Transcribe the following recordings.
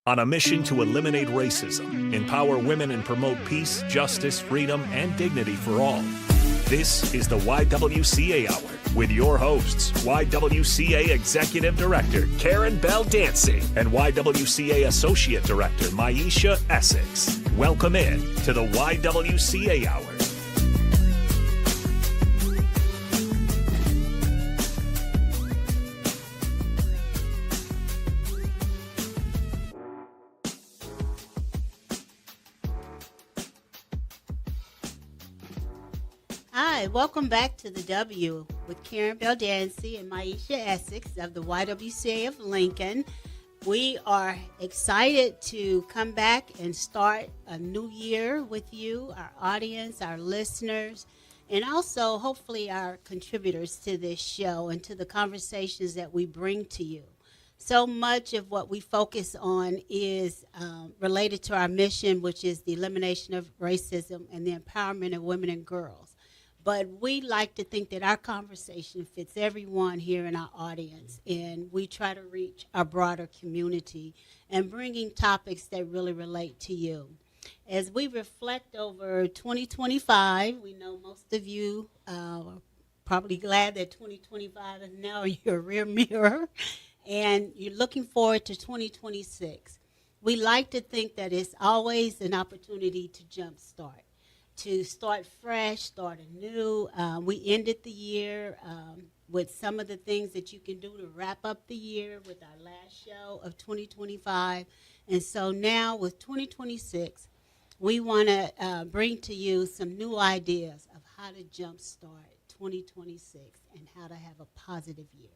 On a mission to eliminate racism, empower women, and promote peace, justice, freedom, and dignity for all. This is the YWCA Hour with your hosts, YWCA Executive Director Karen Bell Dancy and YWCA Associate Director Maisha Essex. Welcome in to the YWCA Hour. Hi, welcome back to the W with Karen Bell Dancy and Maisha Essex of the YWCA of Lincoln. We are excited to come back and start a new year with you, our audience, our listeners, and also hopefully our contributors to this show and to the conversations that we bring to you. So much of what we focus on is related to our mission, which is the elimination of racism and the empowerment of women and girls. But we like to think that our conversation fits everyone here in our audience, and we try to reach a broader community and bringing topics that really relate to you. As we reflect over 2025, we know most of you are probably glad that 2025 is now your rear mirror, and you're looking forward to 2026. We like to think that it's always an opportunity to jumpstart. To start fresh, start anew. We ended the year with some of the things that you can do to wrap up the year with our last show of 2025. And so now with 2026, we want to bring to you some new ideas of how to jumpstart 2026 and how to have a positive year.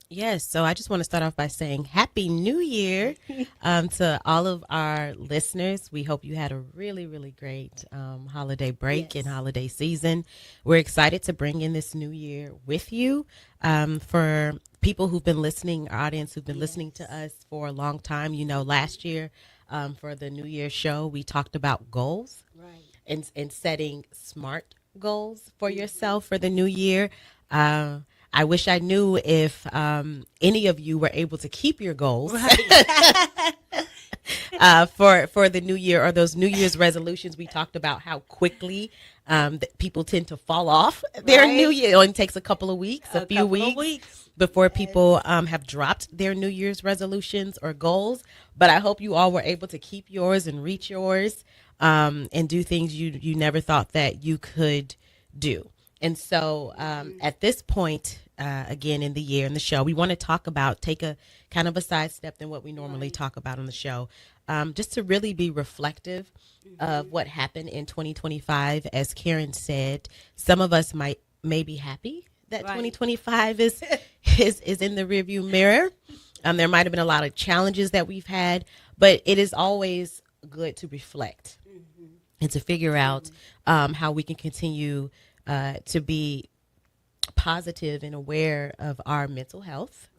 Yes, so I just want to start off by saying Happy New Year to all of our listeners. We hope you had a really, really great holiday break and holiday season. We're excited to bring in this new year with you. For people who've been listening, our audience who've been listening to us for a long time, you know, last year for the New Year show, we talked about goals and setting smart goals for yourself for the new year. I wish I knew if any of you were able to keep your goals for the new year or those New Year's resolutions. We talked about how quickly people tend to fall off their new year. It only takes a couple of weeks, a few weeks before people have dropped their New Year's resolutions or goals. But I hope you all were able to keep yours and reach yours and do things you never thought that you could do. And so at this point, again, in the year, in the show, we want to take a kind of a sidestep than what we normally talk about on the show, just to really be reflective of what happened in 2025. As Karen said, some of us may be happy that 2025 is in the rearview mirror. There might have been a lot of challenges that we've had, but it is always good to reflect and to figure out how we can continue to be positive and aware of our mental health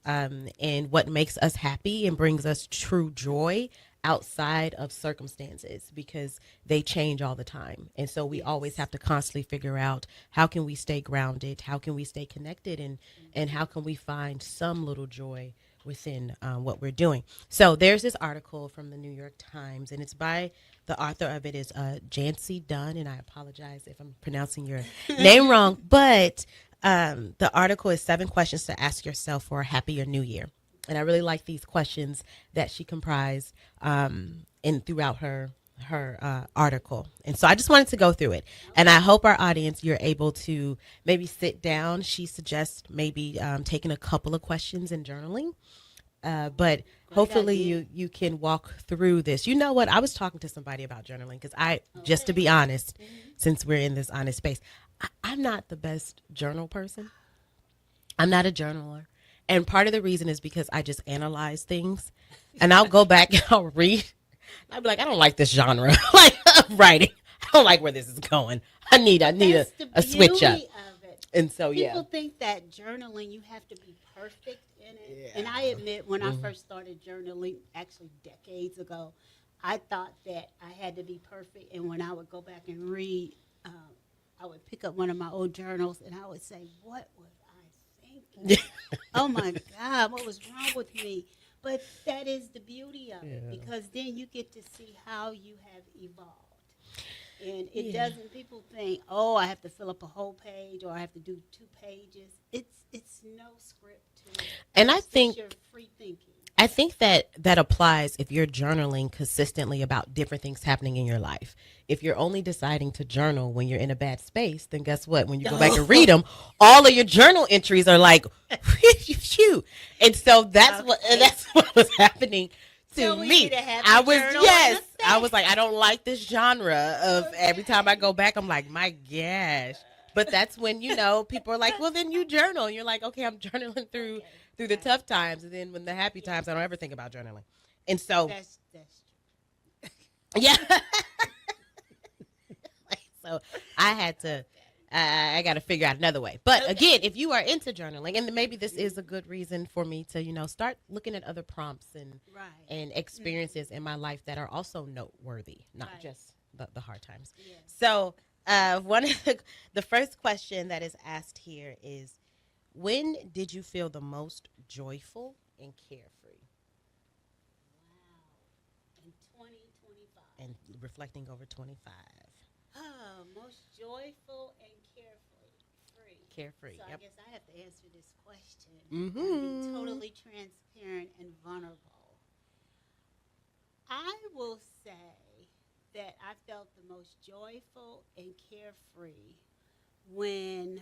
and what makes us happy and brings us true joy outside of circumstances, because they change all the time. And so we always have to constantly figure out how can we stay grounded, how can we stay connected, and how can we find some little joy within what we're doing. So there's this article from the New York Times, and it's by the author of it is Jancy Dunn, and I apologize if I'm pronouncing your name wrong, but the article is 7 questions to ask yourself for a happier new year. And I really like these questions that she comprised throughout her article. And so I just wanted to go through it. And I hope our audience, you're able to maybe sit down. She suggests maybe taking a couple of questions and journaling. But hopefully you can walk through this. You know what? I was talking to somebody about journaling because just to be honest, since we're in this honest space, I'm not the best journal person. I'm not a journaler. And part of the reason is because I just analyze things, and I'll go back and I'll read. I'll be like, I don't like this genre like of writing. I don't like where this is going. I need a switch up. And so, people think that journaling, you have to be perfect in it. Yeah. And I admit, when I first started journaling, actually decades ago, I thought that I had to be perfect. And when I would go back and read, I would pick up one of my old journals and I would say, what was I thinking? Oh my God, what was wrong with me? But that is the beauty of it, Yeah. because then you get to see how you have evolved. And it doesn't, people think, oh, I have to fill up a whole page or I have to do 2 pages. It's no script to it. And It's just your free thinking. I think that applies if you're journaling consistently about different things happening in your life. If you're only deciding to journal when you're in a bad space, then guess what? When you go back and read them, all of your journal entries are like, phew. And so that's what was happening to So we me. need a happy I was journal yes, and a I was like, I don't like this genre of every time I go back, I'm like, my gosh. But that's when, people are like, well, then you journal. And you're like, okay, I'm journaling through the tough times. And then when the happy times, I don't ever think about journaling. And so, That's true. yeah. So I had to, I got to figure out another way. But again, if you are into journaling, and maybe this is a good reason for me to, start looking at other prompts and experiences in my life that are also noteworthy, not just the hard times. Yeah. So one of the first question that is asked here is, when did you feel the most joyful and carefree? Wow. In 2025. And reflecting over 25. Most joyful and carefree. Carefree. So Yep. I guess I have to answer this question. Mm-hmm. Be totally transparent and vulnerable. I will say that I felt the most joyful and carefree when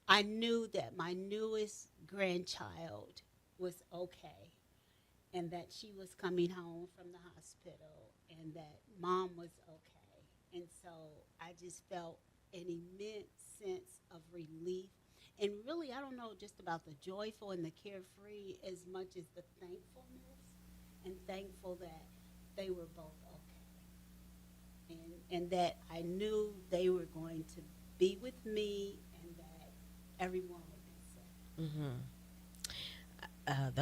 I knew that my newest grandchild was okay, and that she was coming home from the hospital, and that mom was okay. And so I just felt an immense sense of relief. And really, I don't know just about the joyful and the carefree as much as the thankfulness, and thankful that they were both okay. And that I knew they were going to be with me, and that everyone would be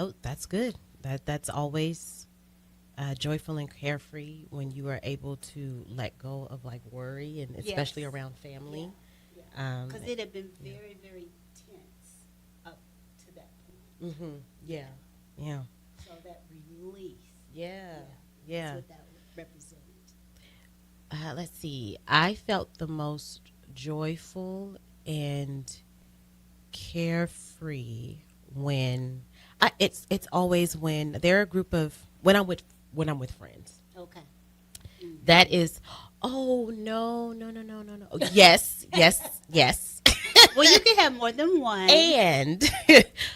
safe. That's good. That's always joyful and carefree when you are able to let go of like worry, and especially around family. Because it had been very, very tense up to that point. Mm-hmm. Yeah. So that release. Yeah. That's what that represented. Let's see. I felt the most joyful and carefree when it's always when there are a group of when I'm with friends. Okay. That is, oh no. Yes. Well, you can have more than one. And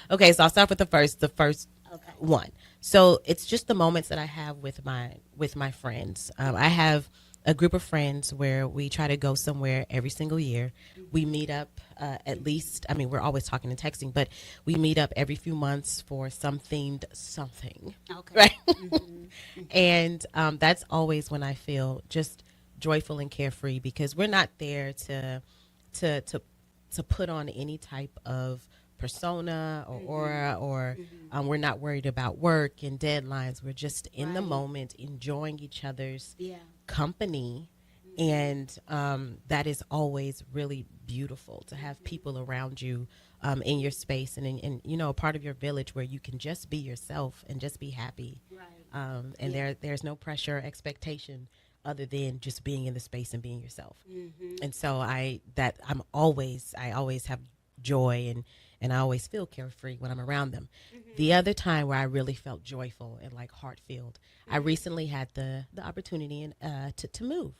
okay, so I'll start with the first one. So it's just the moments that I have with my friends. I have a group of friends where we try to go somewhere every single year. We meet up at least, we're always talking and texting, but we meet up every few months for something. Okay. Right? Mm-hmm. And that's always when I feel just joyful and carefree, because we're not there to put on any type of persona or aura, or we're not worried about work and deadlines. We're just in the moment, enjoying each other's company. And that is always really beautiful to have people around you in your space and in a part of your village where you can just be yourself and just be happy. And there's no pressure or expectation other than just being in the space and being yourself. And so I always have joy, and I always feel carefree when I'm around them. The other time where I really felt joyful and like heart-filled, I recently had the opportunity to move.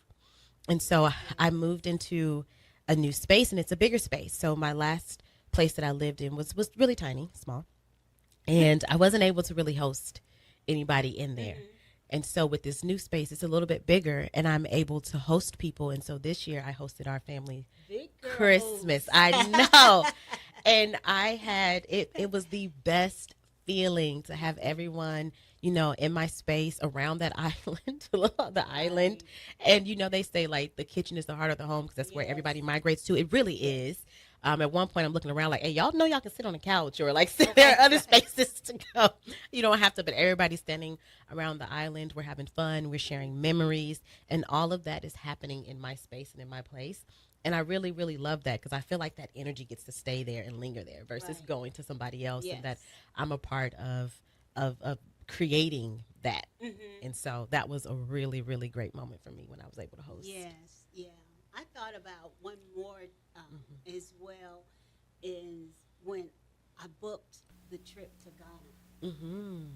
And so I moved into a new space, and it's a bigger space. So my last place that I lived in was really tiny, small. And I wasn't able to really host anybody in there. And so with this new space, it's a little bit bigger, and I'm able to host people. And so this year I hosted our family Christmas. I know. And I had, it was the best feeling to have everyone, in my space around that island, the island. And, they say like the kitchen is the heart of the home because that's where everybody migrates to. It really is. At one point I'm looking around like, hey, y'all know y'all can sit on the couch or like sit there are other spaces to go. You don't have to, but everybody's standing around the island. We're having fun. We're sharing memories, and all of that is happening in my space and in my place. And I really, really love that because I feel like that energy gets to stay there and linger there versus going to somebody else, and that I'm a part of creating that. And so that was a really, really great moment for me when I was able to host. Yes, yeah. I thought about one more as well is when I booked the trip to Ghana.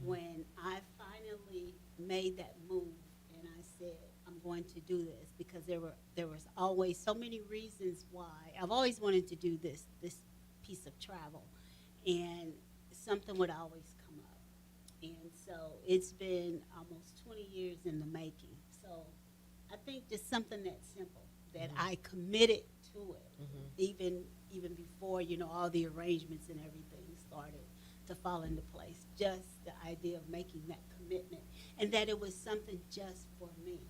When I finally made that move and I said, I'm going to do this, because there was always so many reasons why. I've always wanted to do this piece of travel, and something would always come up. And so it's been almost 20 years in the making. So I think just something that simple, that I committed to it, even before, all the arrangements and everything started to fall into place. Just the idea of making that commitment, and that it was something just for me.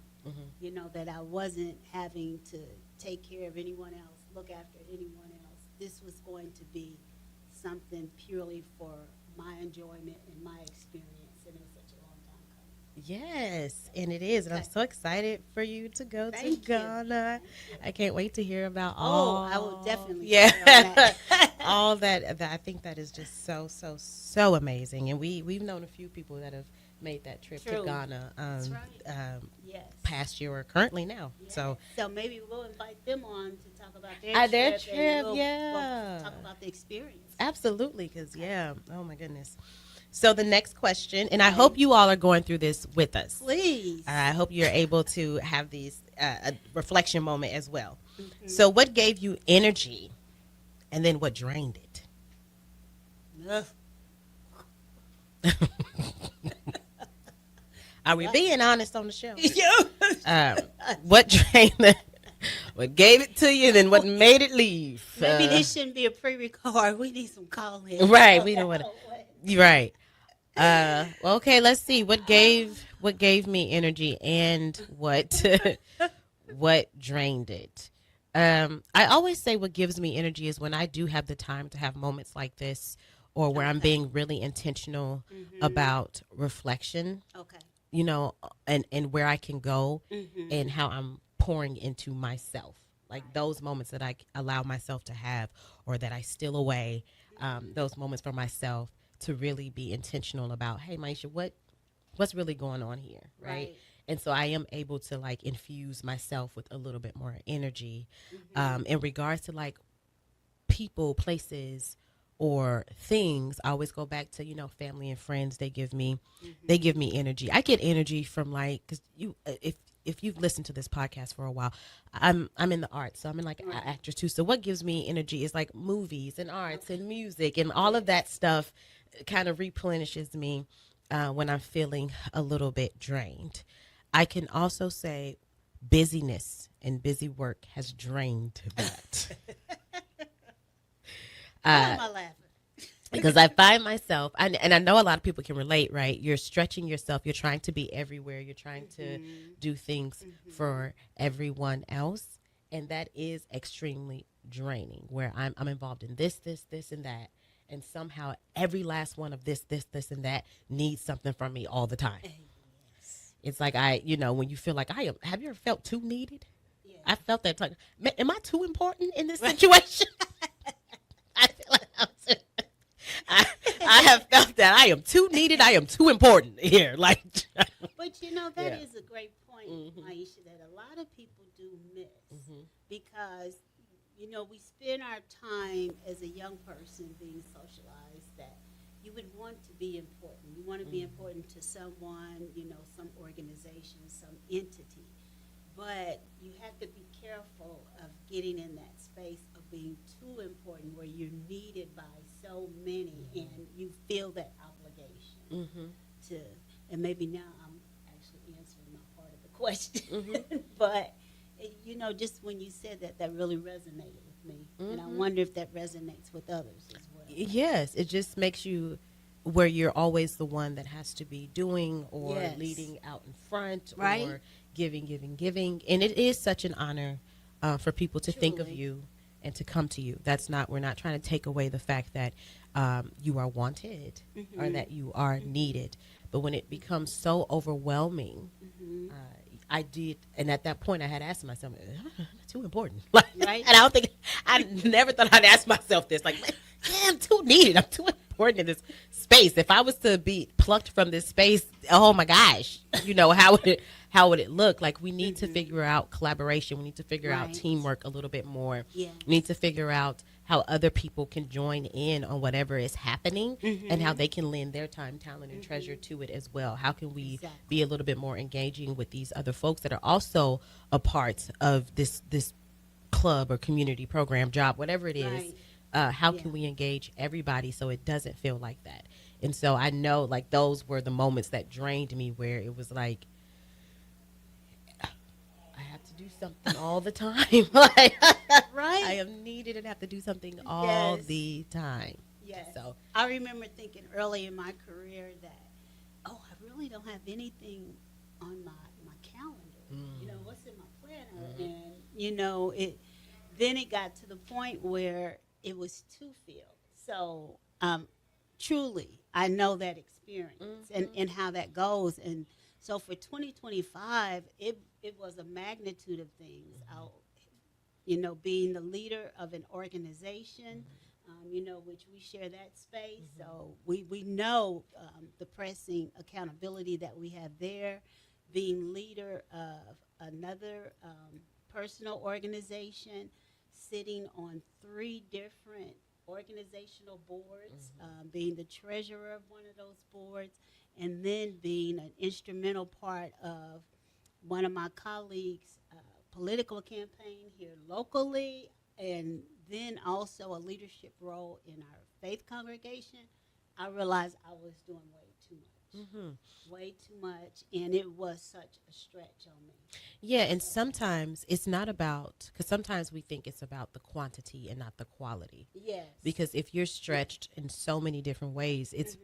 That I wasn't having to take care of anyone else, look after anyone else. This was going to be something purely for my enjoyment and my experience, and it was such a long time coming. Yes, and it is, and I'm so excited for you to go to Ghana. I can't wait to hear about all. I will definitely. That. All that. I think that is just so amazing, and we've known a few people that have made that trip to Ghana. That's right. Yes. Past year or currently now. Yes. So maybe we'll invite them on to talk about their trip. And we'll talk about the experience. Absolutely, because oh my goodness. So the next question, and I hope you all are going through this with us. Please. I hope you're able to have these a reflection moment as well. So what gave you energy, and then what drained it? Are we being honest on the show? What drained it? What gave it to you, then what made it leave? Maybe this shouldn't be a pre-record. We need some call-in. Right. We don't want to. Right. Okay. Let's see. What gave me energy, and what drained it? I always say what gives me energy is when I do have the time to have moments like this, or where I'm being really intentional about reflection. Okay. And where I can go, and how I'm pouring into myself. Like those moments that I allow myself to have, or that I steal away, those moments for myself to really be intentional about, hey, Maisha, what's really going on here, right? And so I am able to infuse myself with a little bit more energy in regards to people, places, or things. I always go back to family and friends. They give me energy. I get energy from because if you've listened to this podcast for a while, I'm in the arts, so I'm in an actress too. So what gives me energy is movies and arts and music, and all of that stuff kind of replenishes me when I'm feeling a little bit drained. I can also say busyness and busy work has drained that. Why am I laughing? Because I find myself, and I know a lot of people can relate, right? You're stretching yourself. You're trying to be everywhere. You're trying to do things for everyone else. And that is extremely draining, where I'm involved in this, and that. And somehow every last one of this, and that needs something from me all the time. Yes. It's like when you feel like have you ever felt too needed? Yeah. I felt that time. Am I too important in this situation? I feel like I have felt that I am too needed. I am too important here. But that is a great point, Maisha, that a lot of people do miss because we spend our time as a young person being socialized that you would want to be important. You want to be important to someone, some organization, some entity. But you have to be careful of getting in that space of being too important, where you're needed by so many, and you feel that obligation to. And maybe now I'm actually answering my part of the question, but just when you said that, that really resonated with me, and I wonder if that resonates with others as well. Yes, it just makes you where you're always the one that has to be doing or leading out in front, or giving. And it is such an honor for people to think of you and to come to you. We're not trying to take away the fact that you are wanted or that you are needed. But when it becomes so overwhelming, and at that point I had asked myself, am I too important? And I never thought I'd ask myself this. I'm too needed. I'm too important. important in this space. If I was to be plucked from this space, oh my gosh, how would it look? Like, we need to figure out collaboration. We need to figure out teamwork a little bit more. Yeah. We need to figure out how other people can join in on whatever is happening and how they can lend their time, talent, and treasure to it as well. How can we be a little bit more engaging with these other folks that are also a part of this club or community program, job, whatever it is. How can we engage everybody so it doesn't feel like that? And so I know, like, those were the moments that drained me, where it was like, I have to do something all the time. Like, I am needed and have to do something all the time. Yes. So I remember thinking early in my career that, I really don't have anything on my calendar. You know, what's in my planner? And, then it got to the point where it was too filled. So truly, I know that experience and how that goes. And so for 2025, it was a magnitude of things. Being the leader of an organization, which we share that space. So we know the pressing accountability that we have there. Being leader of another personal organization, sitting on 3 different organizational boards, being the treasurer of one of those boards, and then being an instrumental part of one of my colleagues' political campaign here locally, and then also a leadership role in our faith congregation. I realized I was doing way too much. Way too much, and it was such a stretch on me. Yeah, and sometimes it's not about, because sometimes we think it's about the quantity and not the quality. Yes. Because if you're stretched in so many different ways, it's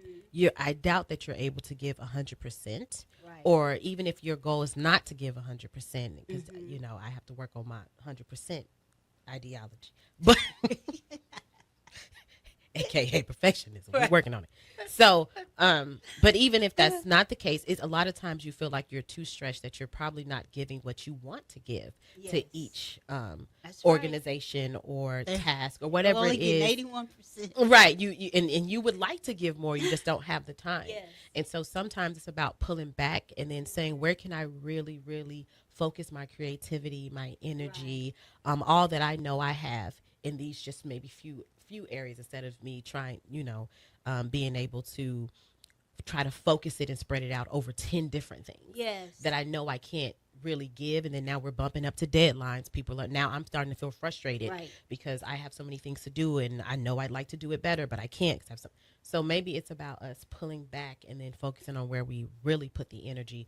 I doubt that you're able to give 100%. Right. Or even if your goal is not to give 100%, because I have to work on my 100% ideology, but AKA perfectionism. We're working on it. So, but even if that's not the case, it's a lot of times you feel like you're too stretched, that you're probably not giving what you want to give to each organization or task or whatever it is. 81%. Right. And you would like to give more, you just don't have the time. Yes. And so sometimes it's about pulling back and then saying, where can I really, really focus my creativity, my energy, all that I know I have in these just maybe few areas, instead of me trying, being able to try to focus it and spread it out over 10 different things that I know I can't really give. And then now we're bumping up to deadlines. I'm starting to feel frustrated because I have so many things to do, and I know I'd like to do it better, but I can't. So maybe it's about us pulling back and then focusing on where we really put the energy,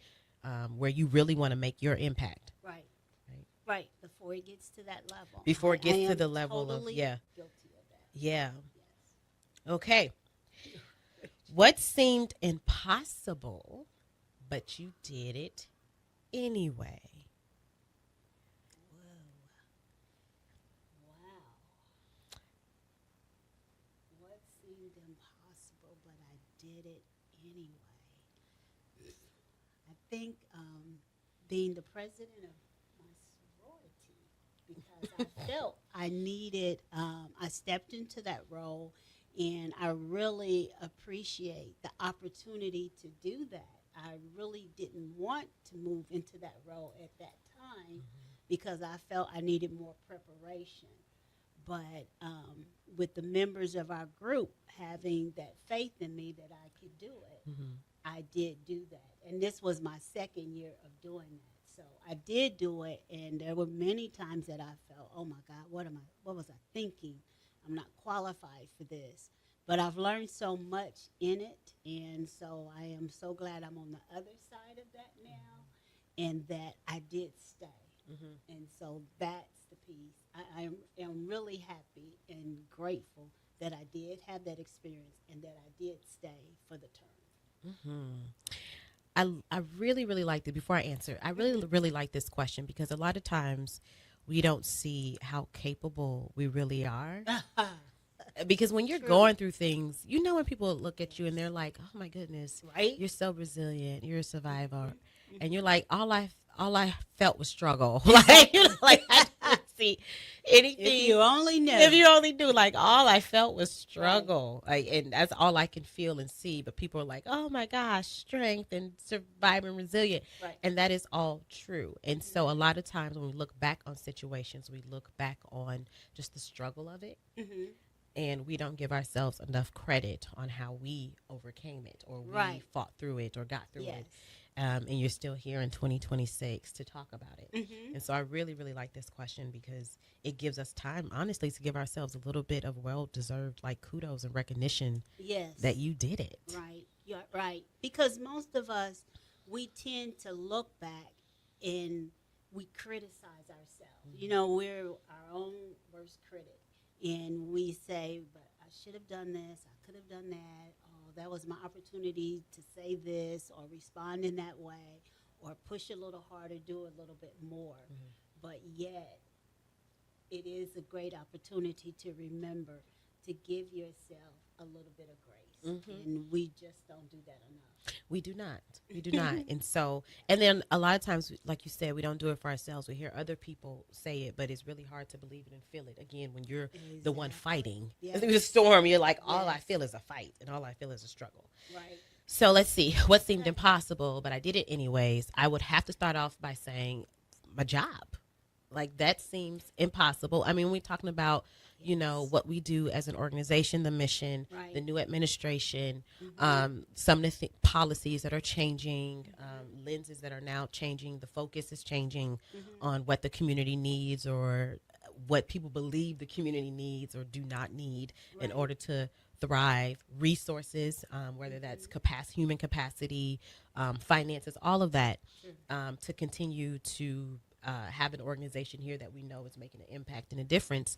where you really want to make your impact. Right. Before it gets to that level. Before it gets to the level totally of, guilty of that. Yeah. Okay. What seemed impossible, but you did it anyway? Wow. What seemed impossible, but I did it anyway? I think being the president of because I felt I needed, I stepped into that role, and I really appreciate the opportunity to do that. I really didn't want to move into that role at that time because I felt I needed more preparation. But with the members of our group having that faith in me that I could do it, I did do that. And this was my second year of doing that. So I did do it, and there were many times that I felt, oh my God, what was I thinking? I'm not qualified for this. But I've learned so much in it, and so I am so glad I'm on the other side of that now, and that I did stay. And so that's the piece. I am really happy and grateful that I did have that experience and that I did stay for the term. I really, really liked it. Before I answer, I really, really like this question because a lot of times we don't see how capable we really are. Because when you're going through things, when people look at you and they're like, oh my goodness, you're so resilient, you're a survivor. And you're like, all I felt was struggle. I See, anything. If you only knew. If you only knew, like, all I felt was struggle. Like, and that's all I can feel and see. But people are like, oh my gosh, strength and surviving resilient. Right. And that is all true. And so a lot of times when we look back on situations, we look back on just the struggle of it. Mm-hmm. And we don't give ourselves enough credit on how we overcame it or we fought through it or got through it. And you're still here in 2026 to talk about it. Mm-hmm. And so I really, really like this question because it gives us time, honestly, to give ourselves a little bit of well-deserved, like, kudos and recognition that you did it. Right. You're right. Because most of us, we tend to look back and we criticize ourselves. Mm-hmm. You know, we're our own worst critic. And we say, but I should have done this. I could have done that. Oh, that was my opportunity to say this or respond in that way or push a little harder, do a little bit more. Mm-hmm. But yet, it is a great opportunity to remember to give yourself a little bit of grace. Mm-hmm. And we just don't do that enough. We do not. We do not. And so, and then a lot of times, like you said, we don't do it for ourselves. We hear other people say it, but it's really hard to believe it and feel it. Again, when you're the one fighting through the storm, you're like, all I feel is a fight and all I feel is a struggle. Right. So let's see what seemed impossible, but I did it anyways. I would have to start off by saying my job. Like, that seems impossible. I mean, we're talking about, you know, what we do as an organization, the mission, the new administration, some of the policies that are changing, lenses that are now changing. The focus is changing on what the community needs or what people believe the community needs or do not need in order to thrive. Resources, whether that's human capacity, finances, all of that, to continue to have an organization here that we know is making an impact and a difference.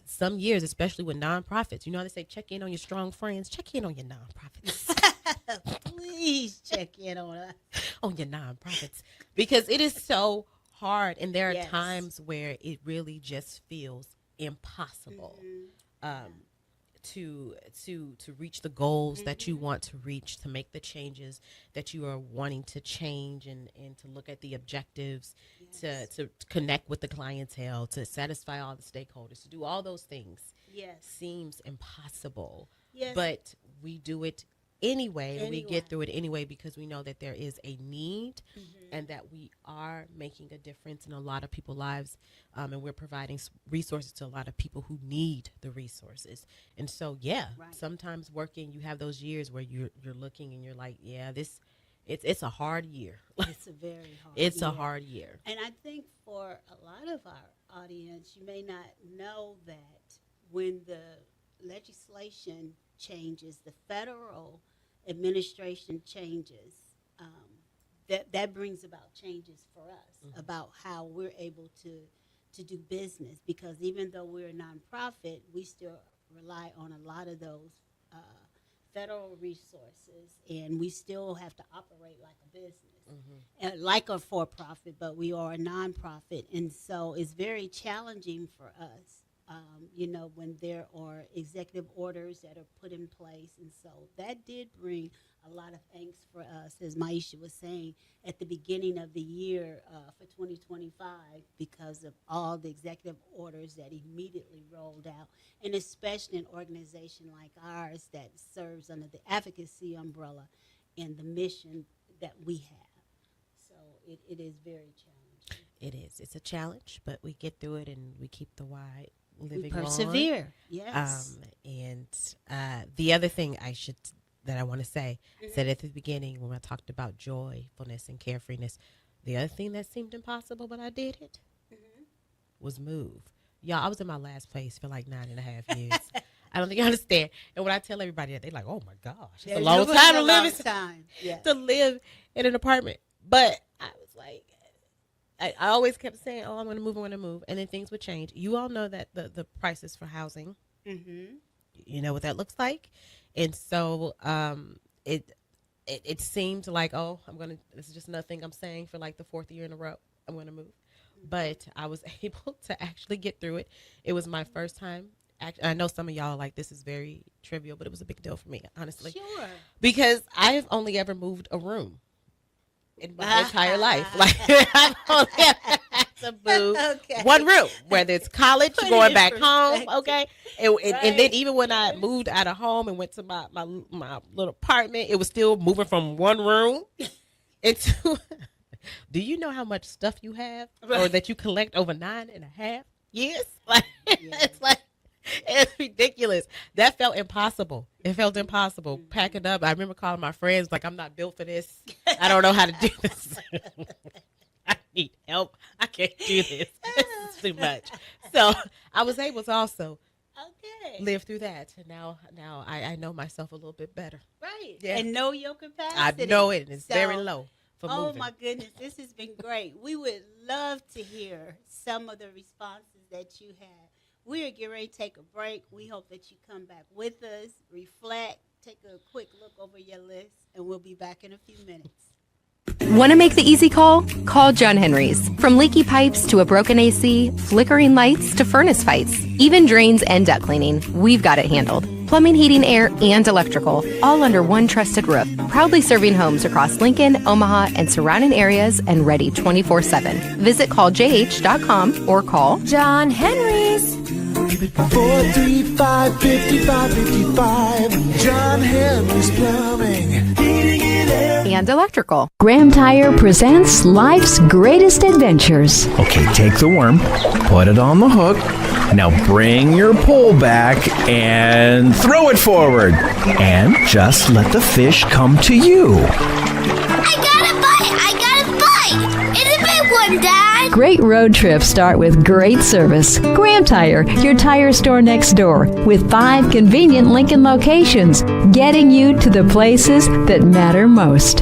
Some years, especially with nonprofits, you know, they say check in on your strong friends, check in on your nonprofits. Please check in on us. On your nonprofits, because it is so hard, and there are times where it really just feels impossible. To reach the goals that you want to reach, to make the changes that you are wanting to change, and to look at the objectives, to connect with the clientele, to satisfy all the stakeholders, to do all those things seems impossible. But we do it anyway, and we get through it anyway because we know that there is a need and that we are making a difference in a lot of people's lives, and we're providing resources to a lot of people who need the resources. And so, sometimes working, you have those years where you're looking and you're like, it's a hard year. It's a very hard year. A hard year. And I think for a lot of our audience, you may not know that when the legislation changes, the federal administration changes, that brings about changes for us about how we're able to do business, because even though we're a nonprofit, we still rely on a lot of those federal resources, and we still have to operate like a business, like a for-profit, but we are a nonprofit, and so it's very challenging for us. You know, when there are executive orders that are put in place. And so that did bring a lot of angst for us, as Maisha was saying, at the beginning of the year for 2025, because of all the executive orders that immediately rolled out, and especially an organization like ours that serves under the advocacy umbrella and the mission that we have. So it is very challenging. It is. It's a challenge, but we get through it and we keep the why. Living we persevere. On. Yes. And the other thing that I want to say, said at the beginning when I talked about joyfulness and carefreeness, the other thing that seemed impossible, but I did it, was move. Y'all, I was in my last place for like 9.5 years. I don't think you understand. And when I tell everybody that, they're like, oh my gosh, it's a long time to live to live in an apartment. But I was like, I always kept saying, oh, I'm going to move. And then things would change. You all know that the prices for housing, you know what that looks like. And so it seemed like, oh, this is just nothing I'm saying for like the 4th year in a row. I'm going to move. But I was able to actually get through it. It was my first time. I know some of y'all are like, this is very trivial, but it was a big deal for me, honestly. Sure. Because I've only ever moved a room in my entire life. Like, to move Okay. one room, whether it's college, Put it going in back home, perspective. okay? And then even when I moved out of home and went to my little apartment, it was still moving from one room into... Do you know how much stuff you have or that you collect over 9.5 years? Like, it's ridiculous. That felt impossible. It felt impossible. Packing up. I remember calling my friends like, I'm not built for this. I don't know how to do this. I need help. I can't do this. This is too much. So I was able to also live through that. And now I know myself a little bit better. Right. Yeah. And know your capacity. I know it. It's So, very low. Oh Moving. my goodness, this has been great. We would love to hear some of the responses that you had. We are getting ready to take a break. We hope that you come back with us, reflect, take a quick look over your list, and we'll be back in a few minutes. Want to make the easy call? Call John Henry's. From leaky pipes to a broken AC, flickering lights to furnace fights, even drains and duct cleaning, we've got it handled. Plumbing, heating, air, and electrical, all under one trusted roof. Proudly serving homes across Lincoln, Omaha, and surrounding areas and ready 24/7. Visit calljh.com or call John Henry's. 435-5555. John Henry's Plumbing. Heating and air. And electrical. Graham Tire presents life's greatest adventures. Okay, take the worm, put it on the hook. Now bring your pole back and throw it forward. And just let the fish come to you. I got a bite! I got a bite! It's a big one, Dad! Great road trips start with great service. Graham Tire, your tire store next door, with 5 convenient Lincoln locations, getting you to the places that matter most.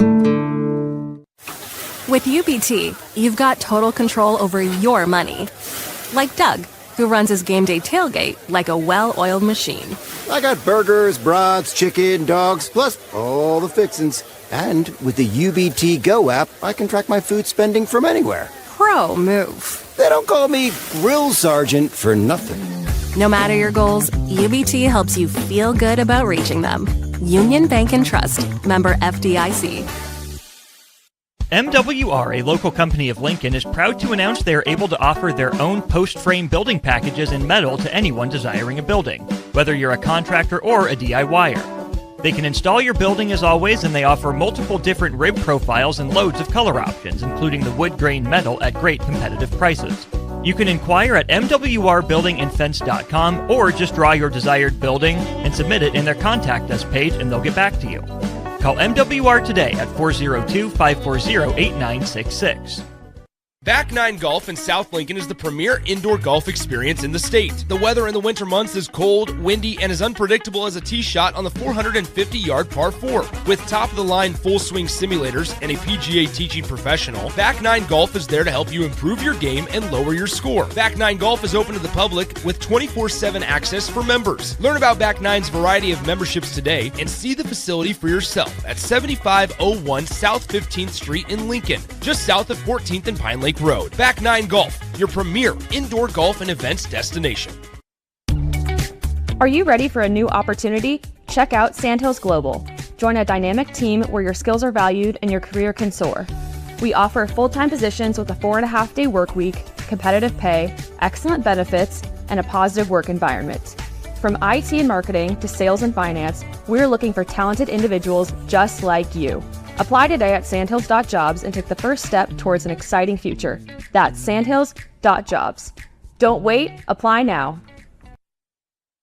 With UBT, you've got total control over your money. Like Doug, who runs his game day tailgate like a well-oiled machine. I got burgers, brats, chicken, dogs, plus all the fixins'. And with the UBT Go app, I can track my food spending from anywhere. Pro move. They don't call me Grill Sergeant for nothing. No matter your goals, UBT helps you feel good about reaching them. Union Bank and Trust. Member FDIC. MWR, a local company of Lincoln, is proud to announce they are able to offer their own post-frame building packages in metal to anyone desiring a building, whether you're a contractor or a DIYer. They can install your building as always, and they offer multiple different rib profiles and loads of color options, including the wood grain metal at great competitive prices. You can inquire at mwrbuildingandfence.com or just draw your desired building and submit it in their Contact Us page and they'll get back to you. Call MWR today at 402-540-8966. Back 9 Golf in South Lincoln is the premier indoor golf experience in the state. The weather in the winter months is cold, windy, and as unpredictable as a tee shot on the 450-yard par 4. With top-of-the-line full-swing simulators and a PGA teaching professional, Back 9 Golf is there to help you improve your game and lower your score. Back 9 Golf is open to the public with 24/7 access for members. Learn about Back 9's variety of memberships today and see the facility for yourself at 7501 South 15th Street in Lincoln, just south of 14th and Pine Lake Road. Back 9 Golf, your premier indoor golf and events destination. Are you ready for a new opportunity? Check out Sandhills Global. Join a dynamic team where your skills are valued and your career can soar. We offer full-time positions with a 4.5-day work week, competitive pay, excellent benefits, and a positive work environment. From IT and marketing to sales and finance, we're looking for talented individuals just like you. Apply today at sandhills.jobs and take the first step towards an exciting future. That's sandhills.jobs. Don't wait, apply now.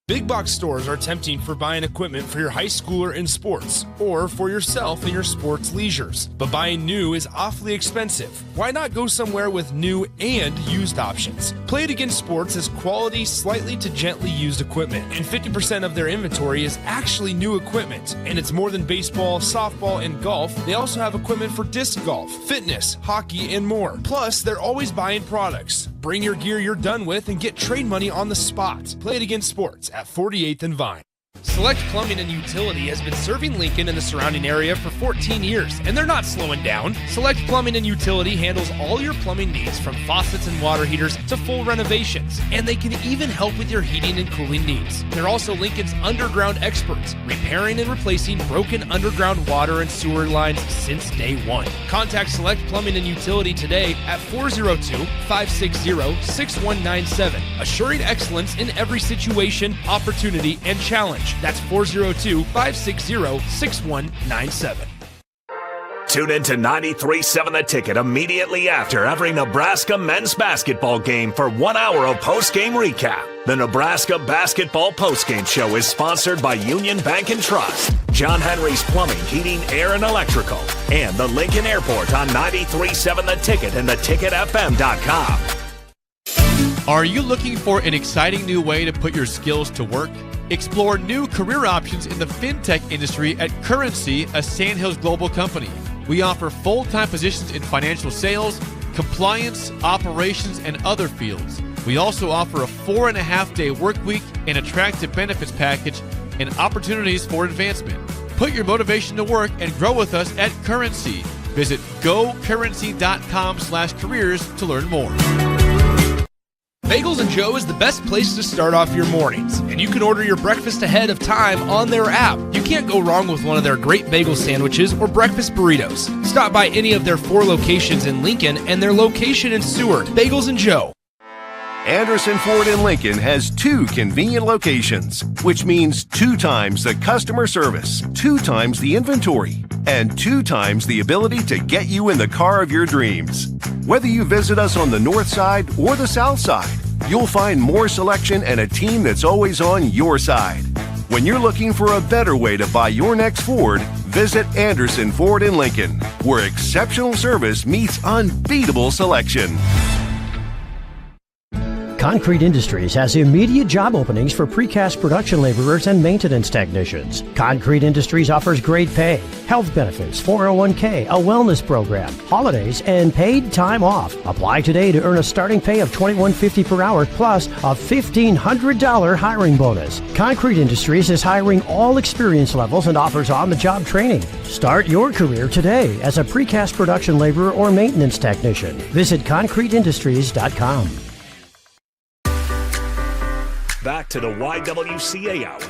Big box stores are tempting for buying equipment for your high schooler in sports or for yourself in your sports leisures. But buying new is awfully expensive. Why not go somewhere with new and used options? Play It Again Sports has quality, slightly to gently used equipment, and 50% of their inventory is actually new equipment. And it's more than baseball, softball, and golf. They also have equipment for disc golf, fitness, hockey, and more. Plus, they're always buying products. Bring your gear you're done with and get trade money on the spot. Play It Again Sports at 48th and Vine. Select Plumbing and Utility has been serving Lincoln and the surrounding area for 14 years, and they're not slowing down. Select Plumbing and Utility handles all your plumbing needs, from faucets and water heaters to full renovations, and they can even help with your heating and cooling needs. They're also Lincoln's underground experts, repairing and replacing broken underground water and sewer lines since day one. Contact Select Plumbing and Utility today at 402-560-6197, assuring excellence in every situation, opportunity, and challenge. That's 402-560-6197. Tune in to 93.7 The Ticket immediately after every Nebraska men's basketball game for 1 hour of post-game recap. The Nebraska Basketball Postgame Show is sponsored by Union Bank and Trust, John Henry's Plumbing, Heating, Air, and Electrical, and the Lincoln Airport on 93.7 The Ticket and theticketfm.com. Are you looking for an exciting new way to put your skills to work? Explore new career options in the fintech industry at Currency, a Sandhills Global company. We offer full-time positions in financial sales, compliance, operations, and other fields. We also offer a 4.5-day work week, an attractive benefits package, and opportunities for advancement. Put your motivation to work and grow with us at Currency. Visit gocurrency.com/careers to learn more. Bagels & Joe is the best place to start off your mornings, and you can order your breakfast ahead of time on their app. You can't go wrong with one of their great bagel sandwiches or breakfast burritos. Stop by any of their 4 locations in Lincoln and their location in Seward. Bagels & Joe. Anderson Ford in Lincoln has 2 convenient locations, which means 2 times the customer service, 2 times the inventory, and 2 times the ability to get you in the car of your dreams. Whether you visit us on the north side or the south side, you'll find more selection and a team that's always on your side. When you're looking for a better way to buy your next Ford, visit Anderson Ford in Lincoln, where exceptional service meets unbeatable selection. Concrete Industries has immediate job openings for precast production laborers and maintenance technicians. Concrete Industries offers great pay, health benefits, 401k, a wellness program, holidays, and paid time off. Apply today to earn a starting pay of $21.50 per hour plus a $1,500 hiring bonus. Concrete Industries is hiring all experience levels and offers on-the-job training. Start your career today as a precast production laborer or maintenance technician. Visit concreteindustries.com. Back to the YWCA Hour.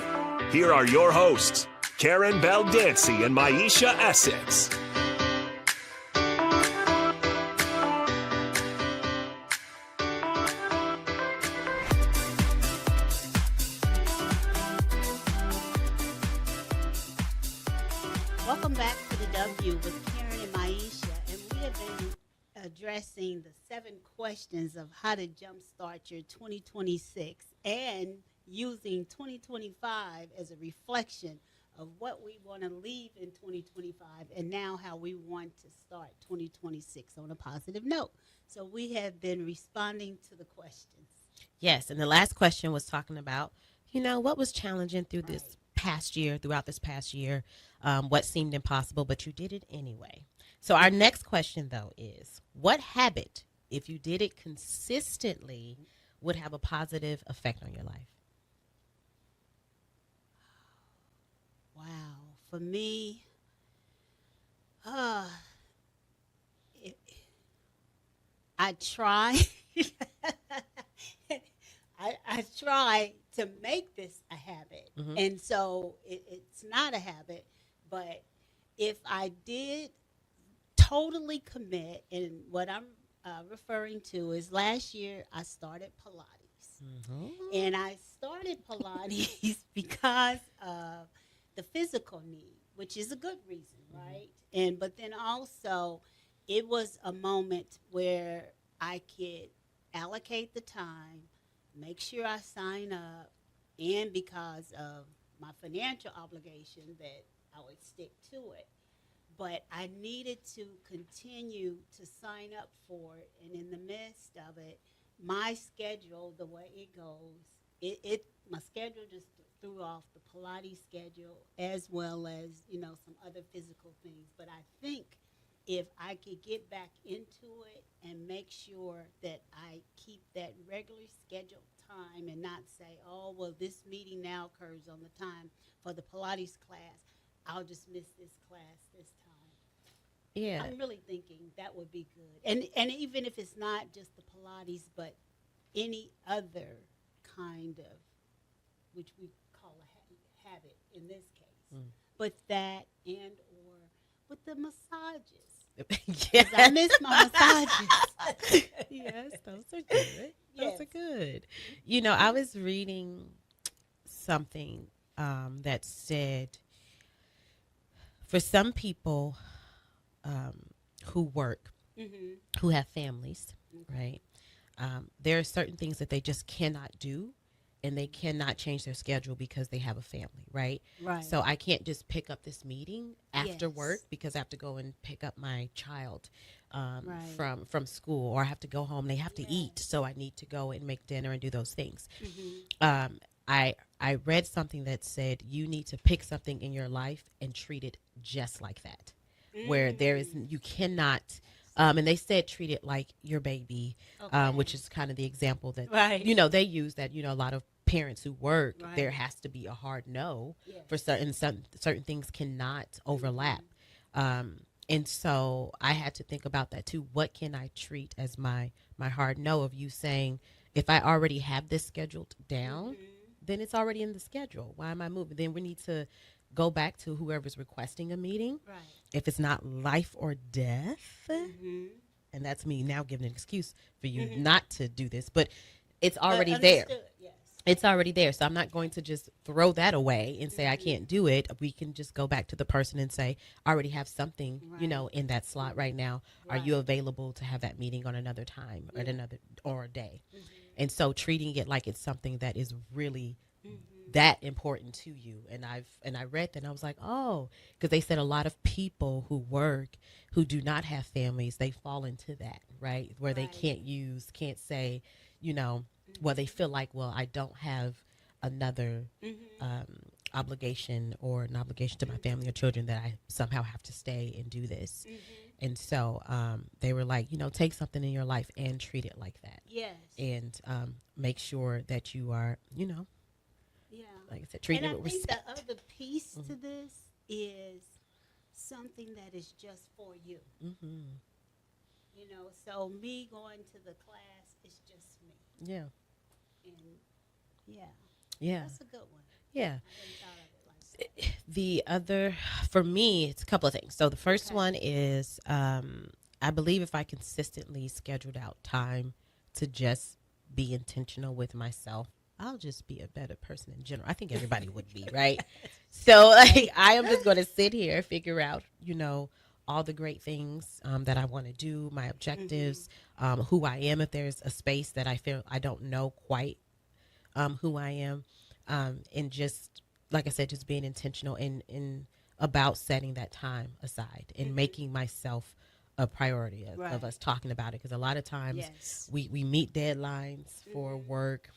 Here are your hosts, Karen Baldancy and Maisha Essex. Welcome back to the W with Karen and Maisha, and we have been addressing the 7 questions of how to jumpstart your 2026 and using 2025 as a reflection of what we want to leave in 2025 and now how we want to start 2026 on a positive note. So we have been responding to the questions. Yes, and the last question was talking about, what was challenging throughout this past year, what seemed impossible, but you did it anyway. So our next question, though, is what habit, if you did it consistently, would have a positive effect on your life? Wow. For me, I try. I try to make this a habit. Mm-hmm. And so it's not a habit, but if I did totally commit, and what I'm referring to is last year I started Pilates. Mm-hmm. And I started Pilates because of the physical need, which is a good reason, right? Mm-hmm. But then also it was a moment where I could allocate the time, make sure I sign up, and because of my financial obligation that I would stick to it. But I needed to continue to sign up for it, and in the midst of it, my schedule, the way it goes, my schedule just threw off the Pilates schedule as well as, some other physical things. But I think if I could get back into it and make sure that I keep that regular scheduled time and not say, oh, well, this meeting now occurs on the time for the Pilates class. I'll just miss this class this time. Yeah. I'm really thinking that would be good. And even if it's not just the Pilates, but any other kind of, which we call a habit in this case, but that and or with the massages. Yes. I miss my massages. Yes, those are good. Those Yes. are good. You know, I was reading something that said for some people who work, who have families, right? There are certain things that they just cannot do, and they cannot change their schedule because they have a family, right? Right. So I can't just pick up this meeting after Yes. work because I have to go and pick up my child Right. from school, or I have to go home. They have to eat, so I need to go and make dinner and do those things. I read something that said you need to pick something in your life and treat it just like that, where there is you cannot. And they said treat it like your baby, which is kind of the example that they use. That a lot of parents who work, there has to be a hard no for certain things cannot overlap. And so I had to think about that too. What can I treat as my hard no of you saying, if I already have this scheduled down, then it's already in the schedule. Why am I moving? Then we need to go back to whoever's requesting a meeting. Right. If it's not life or death, and that's me now giving an excuse for you not to do this, but it's already there. Yes. It's already there. So I'm not going to just throw that away and say I can't do it. We can just go back to the person and say, I already have something, in that slot right now. Are you available to have that meeting on another time or or a day? And so treating it like it's something that is really that important to you. And I read that and I was like, oh, because they said a lot of people who work, who do not have families, they fall into that, right? Where they can't say, well, they feel like, well, I don't have another obligation or an obligation to my family or children that I somehow have to stay and do this. And so they were like, take something in your life and treat it like that. Yes. And make sure that you are, like I said, treat it with respect. And I think the other piece to this is something that is just for you. So me going to the class is just me. Yeah. And yeah, that's a good one. Yeah. I hadn't thought of it like that. The other, for me, it's a couple of things. So the first one is, I believe if I consistently scheduled out time to just be intentional with myself, I'll just be a better person in general. I think everybody would be, right? So I am just going to sit here, figure out, all the great things that I want to do, my objectives, who I am. If there's a space that I feel I don't know quite who I am, and just, like I said, just being intentional in about setting that time aside and making myself a priority of us talking about it. Because a lot of times we meet deadlines for work.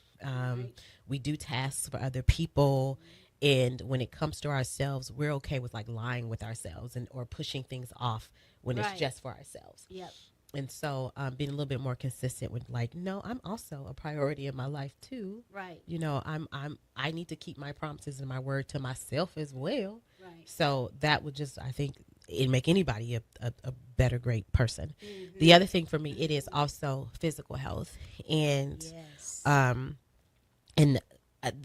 We do tasks for other people. And when it comes to ourselves, we're okay with like lying with ourselves or pushing things off when it's just for ourselves. Yep. And so being a little bit more consistent with like, no, I'm also a priority in my life too. Right. I need to keep my promises and my word to myself as well. Right. So that would just, I think, it make anybody a better, great person. The other thing for me, it is also physical health and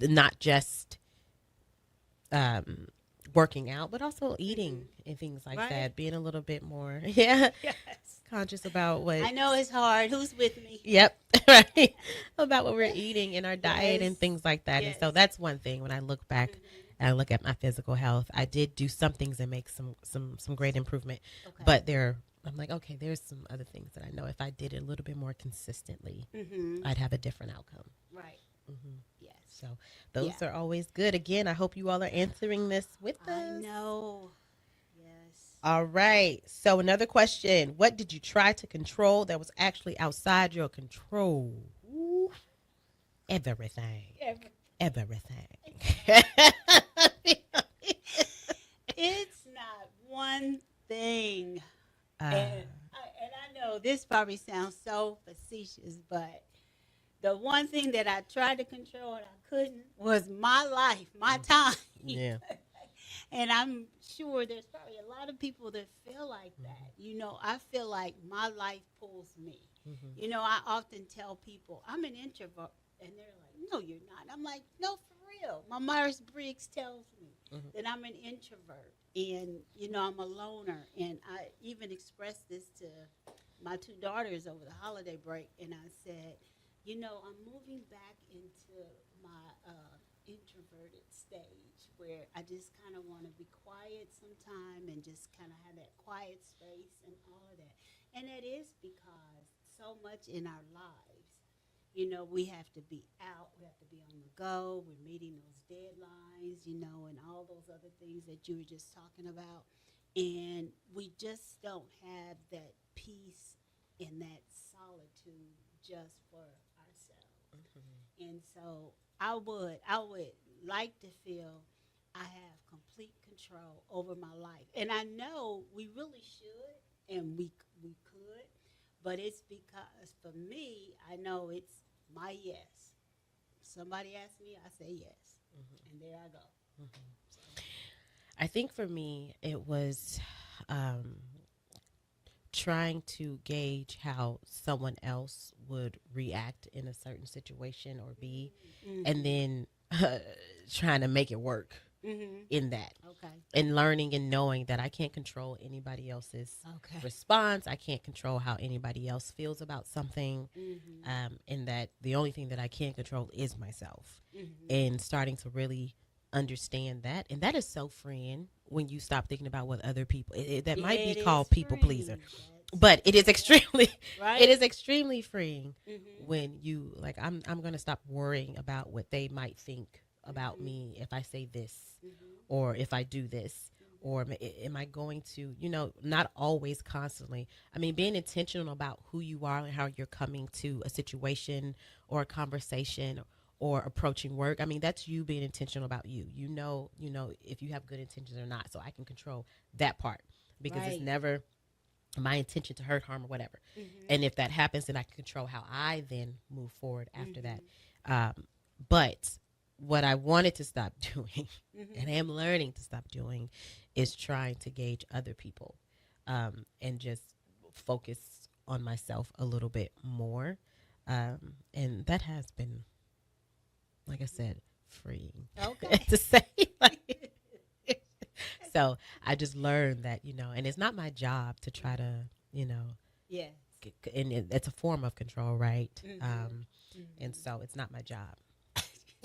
not just working out, but also eating and things like that. Being a little bit more, conscious about what. I know it's hard. Who's with me? Yep, right. About what we're eating in our diet and things like that. And so that's one thing when I look back and I look at my physical health, I did do some things that make some great improvement, but I'm like, okay, there's some other things that I know if I did it a little bit more consistently, I'd have a different outcome. Right. Yes. So those are always good. Again, I hope you all are answering this with us. I know. Yes. All right. So another question. What did you try to control that was actually outside your control? Ooh. Everything. Everything. It's not one thing. And I know this probably sounds so facetious, but the one thing that I tried to control and I couldn't was my life, my time. Yeah. And I'm sure there's probably a lot of people that feel like that. You know, I feel like my life pulls me. You know, I often tell people I'm an introvert, and they're like, "No, you're not." I'm like, "No, for real." My Myers-Briggs tells me that I'm an introvert, and you know, I'm a loner. And I even expressed this to my two daughters over the holiday break, and I said, "You know, I'm moving back into my introverted stage where I just kind of want to be quiet sometime and just kind of have that quiet space and all of that." And that is because so much in our lives, you know, we have to be out, we have to be on the go, we're meeting those deadlines, you know, and all those other things that you were just talking about. And we just don't have that peace and that solitude just for ourselves. And so I would like to feel I have complete control over my life. And I know we really should and we could, but it's because for me, I know it's my yes. Somebody asks me, I say yes. And there I go. I think for me, it was trying to gauge how someone else would react in a certain situation or be, and then trying to make it work in that. Okay. And learning and knowing that I can't control anybody else's response. I can't control how anybody else feels about something. And that the only thing that I can control is myself. And starting to really understand that. And that is so freeing when you stop thinking about what other people, that might be called people pleaser. But it is extremely, it is extremely freeing when you like. I'm going to stop worrying about what they might think about me if I say this, or if I do this, or am I going to, you know, not always constantly. I mean, being intentional about who you are and how you're coming to a situation or a conversation or approaching work. I mean, that's you being intentional about you. You know, if you have good intentions or not. So I can control that part because it's never my intention to hurt, harm, or whatever. And if that happens, then I can control how I then move forward after that. But what I wanted to stop doing, and I am learning to stop doing, is trying to gauge other people and just focus on myself a little bit more. And that has been, like I said, freeing to say. Like, so I just learned that, you know, and it's not my job to try to, you know, and it's a form of control, right? And so it's not my job.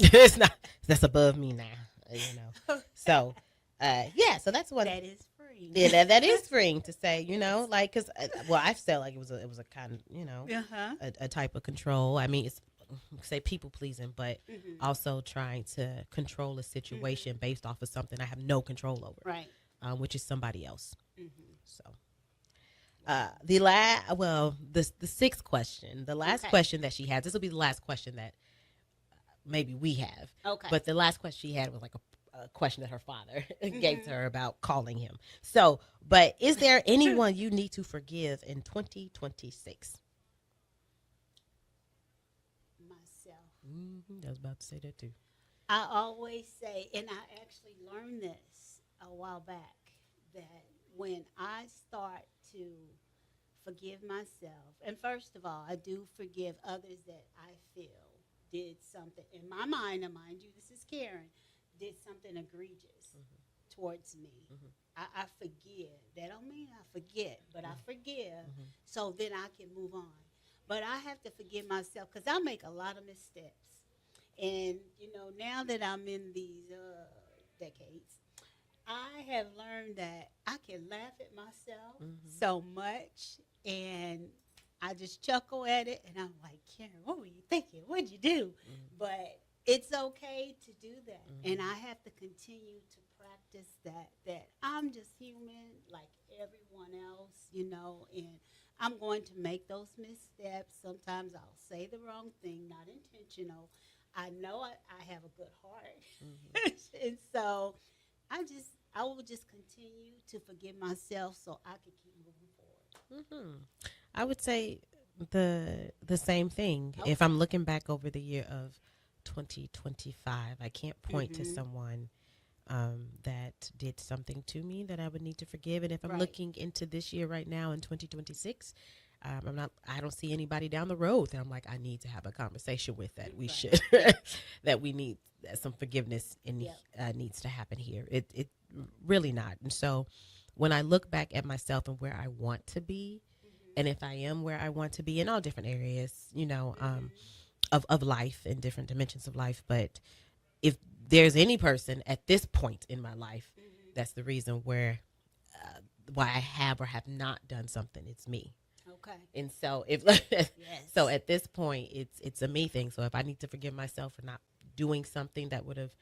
It's not, that's above me now, you know. So, so that's what that is freeing. Yeah, that is freeing to say, you know, like, because I felt like it was a kind of, you know, a type of control. I mean, it's say people pleasing, but also trying to control a situation based off of something I have no control over, right? Which is somebody else. So, the sixth question, the last question that she had. This will be the last question that maybe we have. Okay. But the last question she had was like a question that her father gave to her about calling him. So, but is there anyone you need to forgive in 2026? I was about to say that too. I always say, and I actually learned this a while back, that when I start to forgive myself, and first of all, I do forgive others that I feel did something, in my mind, and mind you, this is Karen, did something egregious towards me. I forgive. That don't mean I forget, but I forgive so then I can move on. But I have to forgive myself because I make a lot of missteps. And, you know, now that I'm in these decades, I have learned that I can laugh at myself so much. And I just chuckle at it. And I'm like, Karen, what were you thinking? What'd you do? But it's okay to do that. And I have to continue to practice that I'm just human like everyone else, you know, and I'm going to make those missteps. Sometimes I'll say the wrong thing, not intentional. I know I have a good heart. And so I will just continue to forgive myself so I can keep moving forward. I would say the same thing. Okay. If I'm looking back over the year of 2025, I can't point to someone that did something to me that I would need to forgive. And if I'm looking into this year right now in 2026, I don't see anybody down the road that I'm like, I need to have a conversation with that we should, that we need some forgiveness needs to happen here. It really not. And so when I look back at myself and where I want to be, and if I am where I want to be in all different areas, of life and different dimensions of life, but if there's any person at this point in my life, that's the reason why I have or have not done something, it's me. Okay. And so so at this point, it's a me thing. So if I need to forgive myself for not doing something that would have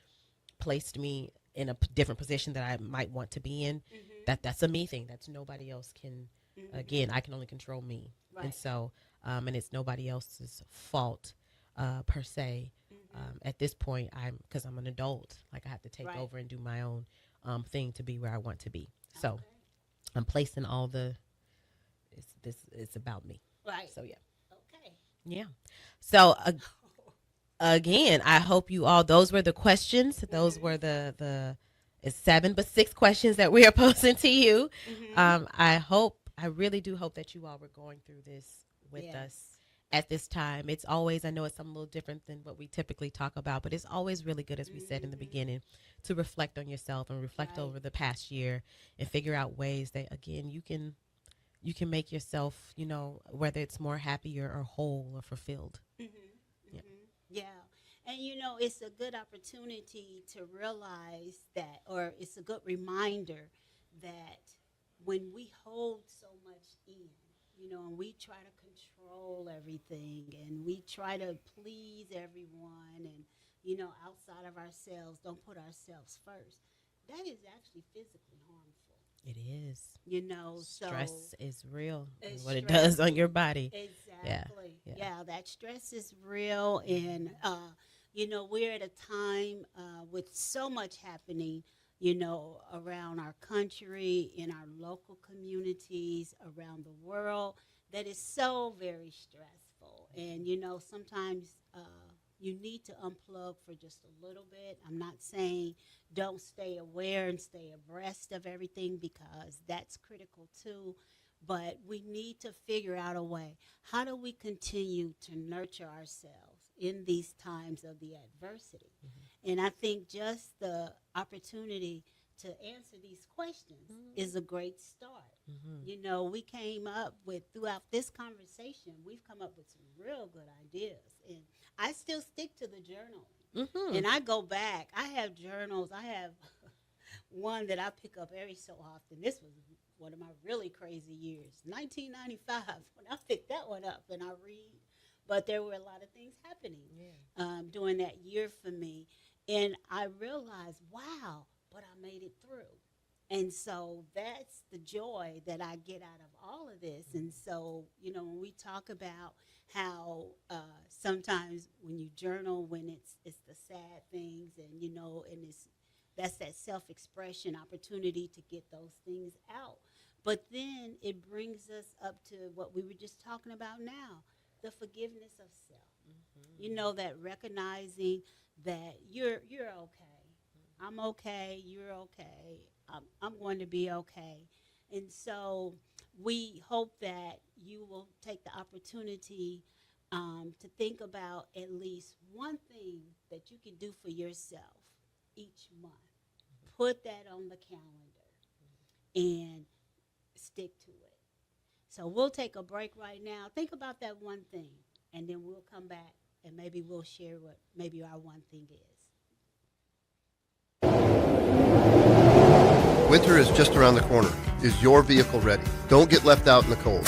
placed me in a different position that I might want to be in, that's a me thing. That's nobody else can. Again, I can only control me, and so and it's nobody else's fault per se. At this point, because I'm an adult, like I have to take over and do my own thing to be where I want to be. So I'm placing all it's about me. Right. So yeah. Okay. Yeah. So again, I hope you all, those were the questions. Those were it's 7 but 6 questions that we are posing to you. I really do hope that you all were going through this with us at this time. It's always, I know it's something a little different than what we typically talk about, but it's always really good, as we said in the beginning, to reflect on yourself and reflect over the past year and figure out ways that, again, you can make yourself, whether it's more happier or whole or fulfilled. Yeah. And, it's a good opportunity to realize that, or it's a good reminder that when we hold so much in, and we try to control everything and we try to please everyone and, outside of ourselves, don't put ourselves first, that is actually physically harmful. It is. Stress is real. What it does on your body. Exactly. Yeah, that stress is real. And, we're at a time with so much happening, around our country, in our local communities, around the world, that is so very stressful. And, sometimes you need to unplug for just a little bit. I'm not saying don't stay aware and stay abreast of everything, because that's critical too. But we need to figure out a way. How do we continue to nurture ourselves in these times of the adversity? And I think just the opportunity to answer these questions is a great start. We came up with, throughout this conversation, we've come up with some real good ideas. And I still stick to the journaling. And I go back. I have journals. I have one that I pick up every so often. This was one of my really crazy years, 1995, when I picked that one up and I read. But there were a lot of things happening during that year for me. And I realized, wow, but I made it through. And so that's the joy that I get out of all of this. And so, when we talk about how sometimes when you journal, when it's the sad things and, and that's that self-expression opportunity to get those things out. But then it brings us up to what we were just talking about now, the forgiveness of self. That recognizing that you're okay. I'm okay. You're okay. I'm going to be okay. And so we hope that you will take the opportunity to think about at least one thing that you can do for yourself each month. Put that on the calendar and stick to it. So we'll take a break right now. Think about that one thing, and then we'll come back and maybe we'll share what maybe our one thing is. Winter is just around the corner. Is your vehicle ready? Don't get left out in the cold.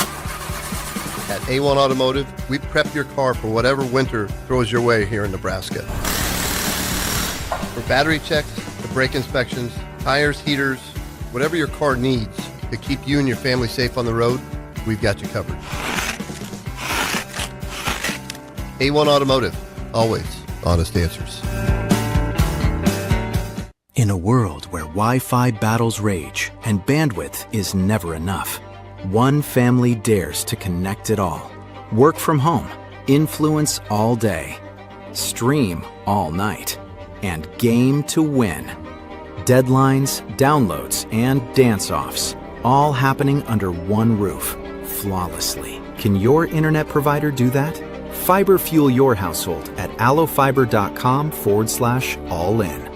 At A1 Automotive, we prep your car for whatever winter throws your way here in Nebraska. For battery checks, to brake inspections, tires, heaters, whatever your car needs to keep you and your family safe on the road, we've got you covered. A1 Automotive, always honest answers. In a world where Wi-Fi battles rage and bandwidth is never enough, one family dares to connect it all. Work from home, influence all day, stream all night, and game to win. Deadlines, downloads, and dance-offs, all happening under one roof, flawlessly. Can your internet provider do that? Fiber fuel your household at allofiber.com/all-in.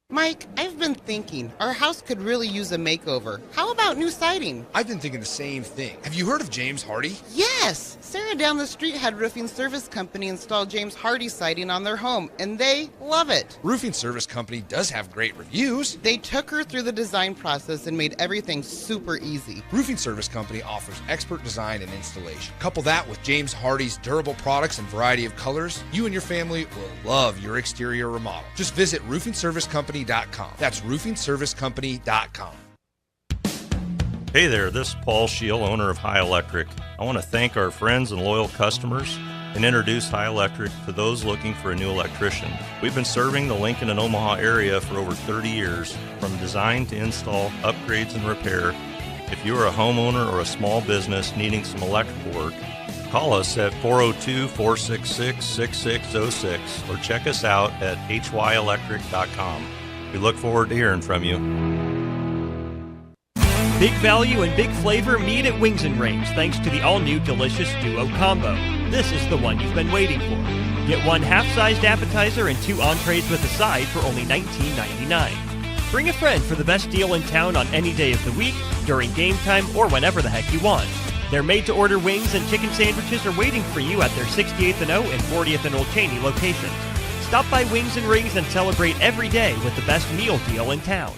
Mike, I've been thinking, our house could really use a makeover. How about new siding? I've been thinking the same thing. Have you heard of James Hardy? Yes! Sarah down the street had Roofing Service Company install James Hardy siding on their home, and they love it. Roofing Service Company does have great reviews. They took her through the design process and made everything super easy. Roofing Service Company offers expert design and installation. Couple that with James Hardy's durable products and variety of colors, you and your family will love your exterior remodel. Just visit roofingservicecompany.com. That's roofingservicecompany.com. Hey there, this is Paul Scheel, owner of High Electric. I want to thank our friends and loyal customers and introduce High Electric to those looking for a new electrician. We've been serving the Lincoln and Omaha area for over 30 years, from design to install, upgrades, and repair. If you are a homeowner or a small business needing some electrical work, call us at 402-466-6606 or check us out at hyelectric.com. We look forward to hearing from you. Big value and big flavor meet at Wings & Rings thanks to the all-new delicious Duo Combo. This is the one you've been waiting for. Get one half-sized appetizer and 2 entrees with a side for only $19.99. Bring a friend for the best deal in town on any day of the week, during game time, or whenever the heck you want. Their made-to-order wings and chicken sandwiches are waiting for you at their 68th and O and 40th and Old Cheney locations. Stop by Wings & Rings and celebrate every day with the best meal deal in town.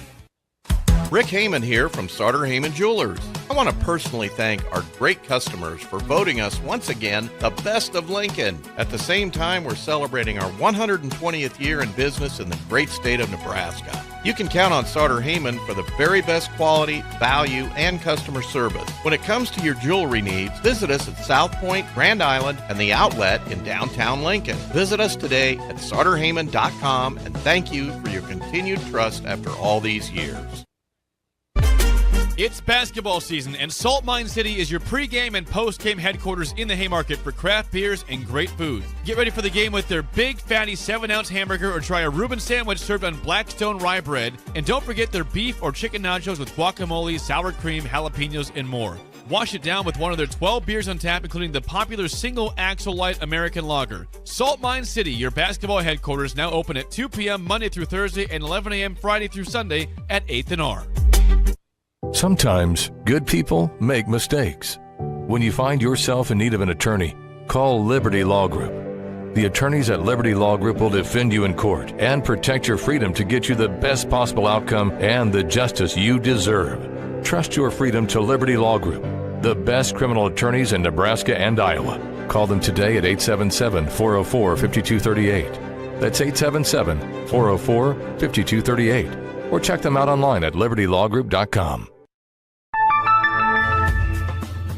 Rick Heyman here from Sartor Heyman Jewelers. I want to personally thank our great customers for voting us once again the best of Lincoln. At the same time, we're celebrating our 120th year in business in the great state of Nebraska. You can count on Sartor Heyman for the very best quality, value, and customer service. When it comes to your jewelry needs, visit us at South Point, Grand Island, and the Outlet in downtown Lincoln. Visit us today at sartorheyman.com, and thank you for your continued trust after all these years. It's basketball season, and Salt Mine City is your pregame and postgame headquarters in the Haymarket for craft beers and great food. Get ready for the game with their big, fatty 7-ounce hamburger or try a Reuben sandwich served on Blackstone rye bread. And don't forget their beef or chicken nachos with guacamole, sour cream, jalapenos, and more. Wash it down with one of their 12 beers on tap, including the popular Single Axle Light American Lager. Salt Mine City, your basketball headquarters, now open at 2 p.m. Monday through Thursday and 11 a.m. Friday through Sunday at 8th and R. Sometimes good people make mistakes. When you find yourself in need of an attorney, call Liberty Law Group. The attorneys at Liberty Law Group will defend you in court and protect your freedom to get you the best possible outcome and the justice you deserve. Trust your freedom to Liberty Law Group, the best criminal attorneys in Nebraska and Iowa. Call them today at 877-404-5238. That's 877-404-5238. Or check them out online at libertylawgroup.com.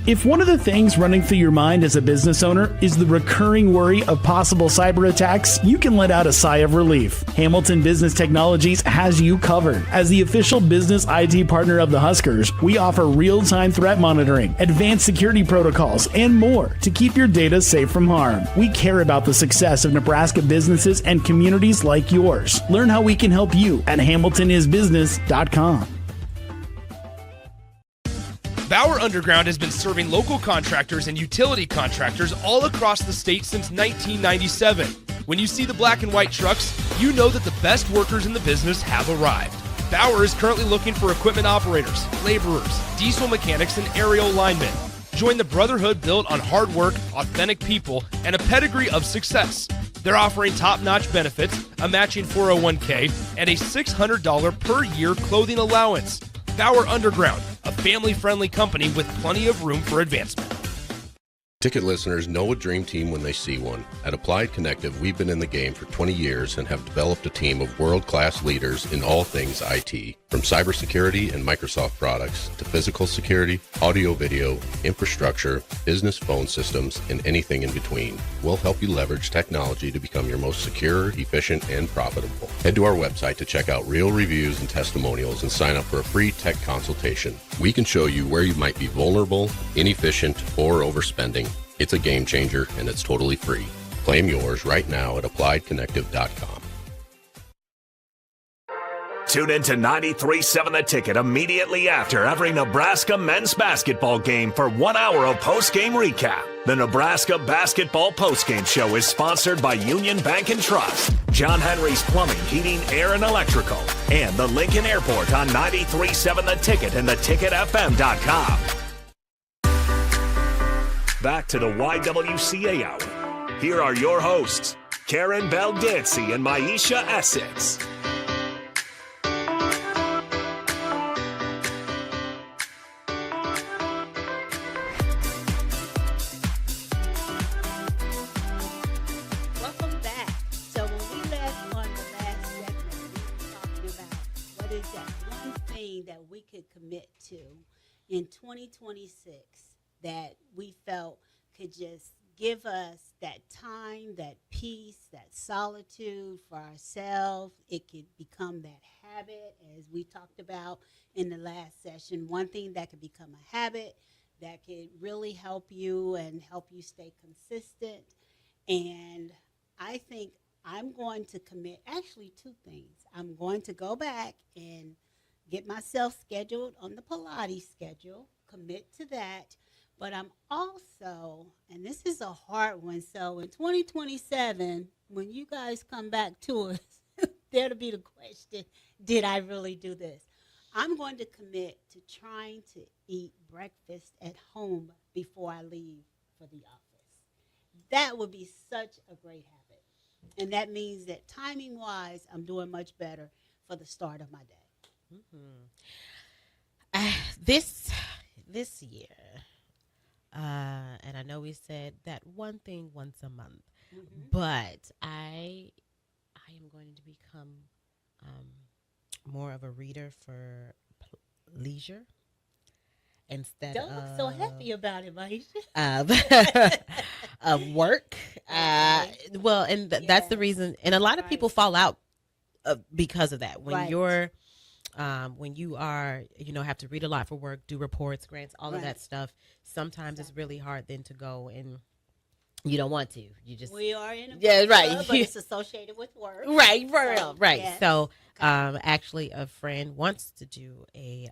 If one of the things running through your mind as a business owner is the recurring worry of possible cyber attacks, you can let out a sigh of relief. Hamilton Business Technologies has you covered. As the official business IT partner of the Huskers, we offer real-time threat monitoring, advanced security protocols, and more to keep your data safe from harm. We care about the success of Nebraska businesses and communities like yours. Learn how we can help you at hamiltonisbusiness.com. Bauer Underground has been serving local contractors and utility contractors all across the state since 1997. When you see the black and white trucks, you know that the best workers in the business have arrived. Bauer is currently looking for equipment operators, laborers, diesel mechanics, and aerial linemen. Join the brotherhood built on hard work, authentic people, and a pedigree of success. They're offering top-notch benefits, a matching 401k, and a $600 per year clothing allowance. Bauer Underground, a family-friendly company with plenty of room for advancement. Ticket listeners know a dream team when they see one. At Applied Connective, we've been in the game for 20 years and have developed a team of world-class leaders in all things IT. From cybersecurity and Microsoft products to physical security, audio, video, infrastructure, business phone systems, and anything in between, we'll help you leverage technology to become your most secure, efficient, and profitable. Head to our website to check out real reviews and testimonials and sign up for a free tech consultation. We can show you where you might be vulnerable, inefficient, or overspending. It's a game changer and it's totally free. Claim yours right now at appliedconnective.com. Tune in to 93.7 The Ticket immediately after every Nebraska men's basketball game for 1 hour of post-game recap. The Nebraska Basketball Postgame Show is sponsored by Union Bank and Trust, John Henry's Plumbing, Heating, Air, and Electrical, and the Lincoln Airport on 93.7 The Ticket and theticketfm.com. Back to the YWCA Hour. Here are your hosts, Karen Bell Dancy and Maisha Essex. Commit to in 2026 that we felt could just give us that time, that peace, that solitude for ourselves. It could become that habit, as we talked about in the last session. One thing that could become a habit that could really help you and help you stay consistent. And I think I'm going to commit actually two things. I'm going to go back and get myself scheduled on the Pilates schedule, commit to that. But I'm also, and this is a hard one, so in 2027, when you guys come back to us, there'll be the question, did I really do this? I'm going to commit to trying to eat breakfast at home before I leave for the office. That would be such a great habit. And that means that timing-wise, I'm doing much better for the start of my day. This year, and I know we said that one thing once a month, but I am going to become more of a reader for leisure instead Don't look so happy about it, Maisha. Of work. Well, and that's the reason, and a lot of people fall out because of that. When you're when you are, have to read a lot for work, do reports, grants, all of that stuff, sometimes it's really hard then to go and you don't want to. You just we are in a club, but it's associated with work. Right. Yes. So actually a friend wants to do a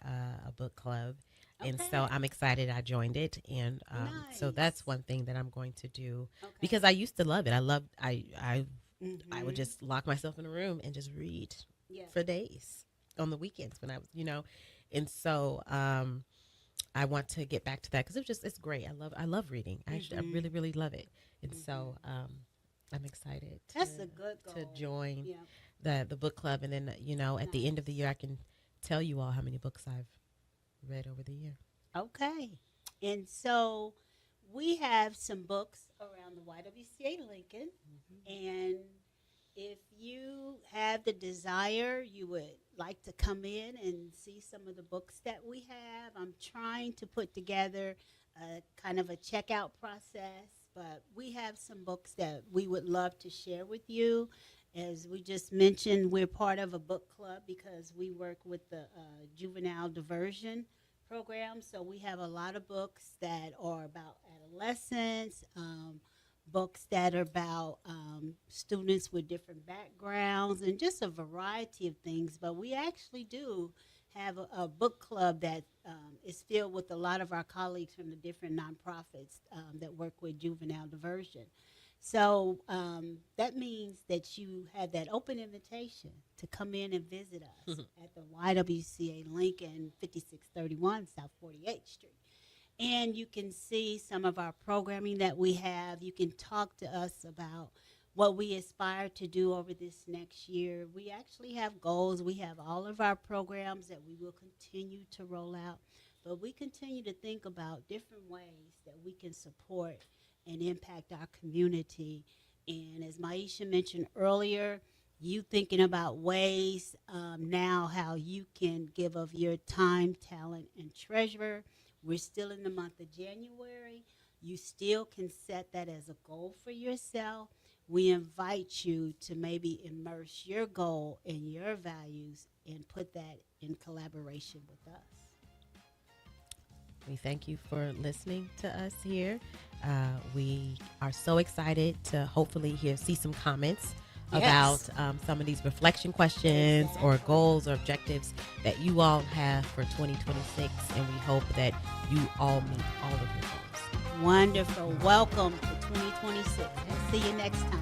book club. Okay. And so I'm excited I joined it. And so that's one thing that I'm going to do because I used to love it. I would just lock myself in a room and just read for days. On the weekends when I was, and so I want to get back to that because it's great. I love reading. Actually, I really, really love it. And so I'm excited to join the book club. And then, at the end of the year, I can tell you all how many books I've read over the year. Okay. And so we have some books around the YWCA Lincoln. And if you have the desire, you would like to come in and see some of the books that we have. I'm trying to put together a kind of a checkout process, but we have some books that we would love to share with you. As we just mentioned, we're part of a book club because we work with the juvenile diversion program. So we have a lot of books that are about adolescence, books that are about students with different backgrounds and just a variety of things. But we actually do have a book club that is filled with a lot of our colleagues from the different nonprofits that work with juvenile diversion. So that means that you have that open invitation to come in and visit us at the YWCA Lincoln, 5631 South 48th Street. And you can see some of our programming that we have. You can talk to us about what we aspire to do over this next year. We actually have goals. We have all of our programs that we will continue to roll out. But we continue to think about different ways that we can support and impact our community. And as Maisha mentioned earlier, you thinking about ways now how you can give of your time, talent, and treasure. We're still in the month of January. You still can set that as a goal for yourself. We invite you to maybe immerse your goal and your values and put that in collaboration with us. We thank you for listening to us here. We are so excited to hopefully see some comments about some of these reflection questions or goals or objectives that you all have for 2026, and we hope that you all meet all of your goals. Wonderful. Welcome to 2026. And see you next time.